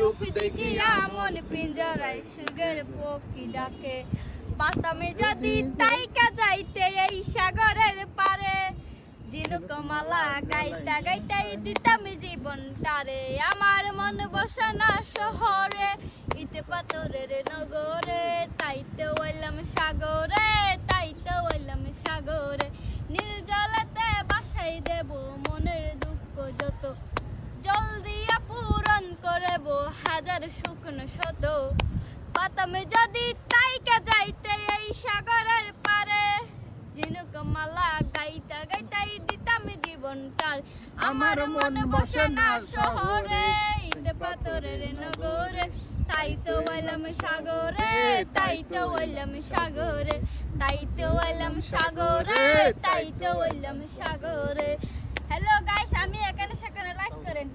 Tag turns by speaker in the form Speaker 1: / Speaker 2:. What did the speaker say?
Speaker 1: রূপ দেখিয়া মন পিঞ্জরায় সুগের পক্ষী ডাকে বাতামে যদি তাইকা যাইতে এই সাগরের পারে ঝিনুক মালা গাইতা গাইতাই দিতাম জীবন তারে আমার মন বসে না শহরে ইতে পাথরের নগরে তাইতে হইলাম সাগরে তাইতে হইলাম সাগরে নীল জলেতে বাসাই দেব মনের দুঃখ যত জল দিয়া পূরণ করব হাজার শুকনো শত বাতামে যদি তাইকা যাইতে এই সাগরের পারে ঝিনুক মালা গাইতা গাইতাই দিতাম জীবনটার আমার মন বসে না শহরে ইতে পাথরের নগরে তাইতে হইলাম সাগরে তাইতে হইলাম সাগরে তাইতে হইলাম সাগরে তাইতে হইলাম সাগরে হ্যালো গাইস আমি এখানে সেখানে লাইক করেন